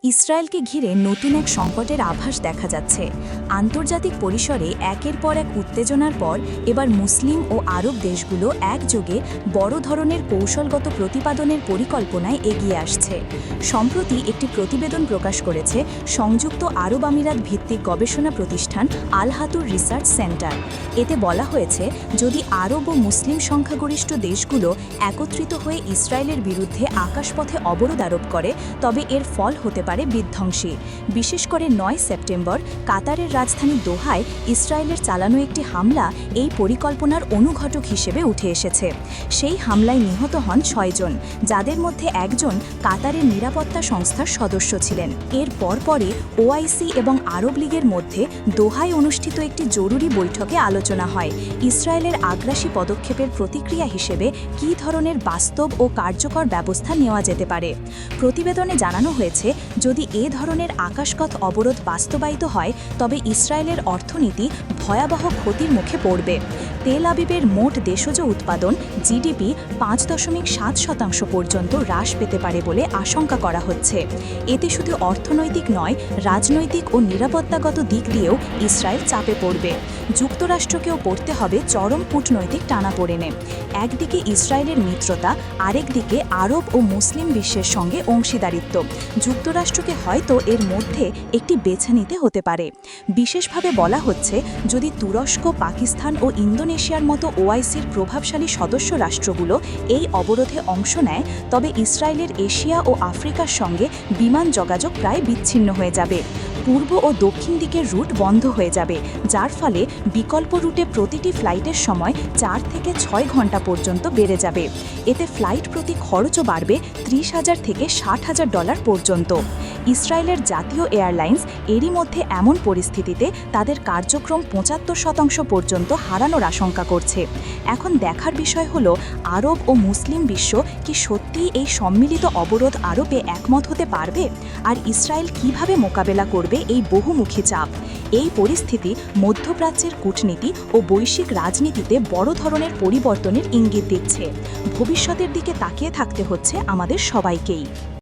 ইসরায়েলকে ঘিরে নতুন এক সংকটের আভাস দেখা যাচ্ছে। আন্তর্জাতিক পরিসরে একের পর এক উত্তেজনার পর এবার মুসলিম ও আরব দেশগুলো একযোগে বড় ধরনের কৌশলগত প্রতিপাদনের পরিকল্পনায় এগিয়ে আসছে। সম্প্রতি একটি প্রতিবেদন প্রকাশ করেছে সংযুক্ত আরব আমিরাত ভিত্তিক গবেষণা প্রতিষ্ঠান আল হাতুর রিসার্চ সেন্টার। এতে বলা হয়েছে, যদি আরব ও মুসলিম সংখ্যাগরিষ্ঠ দেশগুলো একত্রিত হয়ে ইসরায়েলের বিরুদ্ধে আকাশপথে অবরোধ আরোপ করে, তবে এর ফল হতে পারে বিধ্বংসী। বিশেষ করে ৯ সেপ্টেম্বর কাতারের রাজধানী দোহায় ইসরায়েলের চালানো একটি হামলা এই পরিকল্পনার অনুঘটক হিসেবে উঠে এসেছে। সেই হামলায় নিহত হন ৬ জন, যাদের মধ্যে একজন কাতারের নিরাপত্তা সংস্থার সদস্য ছিলেন। এর পরপরই ওআইসি এবং আরব লীগের মধ্যে দোহায় অনুষ্ঠিত একটি জরুরি বৈঠকে আলোচনা হয় ইসরায়েলের আগ্রাসী পদক্ষেপের প্রতিক্রিয়া হিসেবে কী ধরনের বাস্তব ও কার্যকর ব্যবস্থা নেওয়া যেতে পারে। প্রতিবেদনে জানানো হয়েছে, যদি এ ধরনের আকাশপথ অবরোধ বাস্তবায়িত হয়, তবে ইসরায়েলের অর্থনীতি ভয়াবহ ক্ষতির মুখে পড়বে। তেল আবিবের মোট দেশজ উৎপাদন জিডিপি ৫.৭% পর্যন্ত হ্রাস পেতে পারে বলে আশঙ্কা করা হচ্ছে। এতে শুধু অর্থনৈতিক নয়, রাজনৈতিক ও নিরাপত্তাগত দিক দিয়েও ইসরায়েল চাপে পড়বে। যুক্তরাষ্ট্রকেও পড়তে হবে চরম কূটনৈতিক টানাপোড়েনে। একদিকে ইসরায়েলের মিত্রতা, আরেকদিকে আরব ও মুসলিম বিশ্বের সঙ্গে অংশীদারিত্ব। যুক্তরাষ্ট্রকে হয়তো এর মধ্যে একটি বেছে নিতে হতে পারে। বিশেষভাবে বলা হচ্ছে, যদি তুরস্ক, পাকিস্তান ও ইন্দোনেশিয়ার মতো ওআইসির প্রভাবশালী সদস্য রাষ্ট্রগুলো এই অবরোধে অংশ নেয়, তবে ইসরায়েলের এশিয়া ও আফ্রিকার সঙ্গে বিমান যোগাযোগ প্রায় বিচ্ছিন্ন হয়ে যাবে। পূর্ব ও দক্ষিণ দিকের রুট বন্ধ হয়ে যাবে, যার ফলে বিকল্প রুটে প্রতিটি ফ্লাইটের সময় ৪ থেকে ৬ ঘন্টা পর্যন্ত বেড়ে যাবে। এতে ফ্লাইট প্রতি খরচও বাড়বে $৩০,০০০ থেকে $৬০,০০০ পর্যন্ত। ইসরায়েলের জাতীয় এয়ারলাইন্স এরই মধ্যে এমন পরিস্থিতিতে তাদের কার্যক্রম ৭৫% পর্যন্ত হারানোর আশঙ্কা করছে। এখন দেখার বিষয় হলো, আরব ও মুসলিম বিশ্ব কি সত্যিই এই সম্মিলিত অবরোধ আরোপে একমত হতে পারবে, আর ইসরায়েল কিভাবে মোকাবেলা করবে এই বহুমুখী চাপ। এই পরিস্থিতি মধ্যপ্রাচ্যের কূটনীতি ও বৈশ্বিক রাজনীতিতে বড় ধরনের পরিবর্তনের ইঙ্গিত দিচ্ছে। ভবিষ্যতের দিকে তাকিয়ে থাকতে হচ্ছে আমাদের সবাইকেই।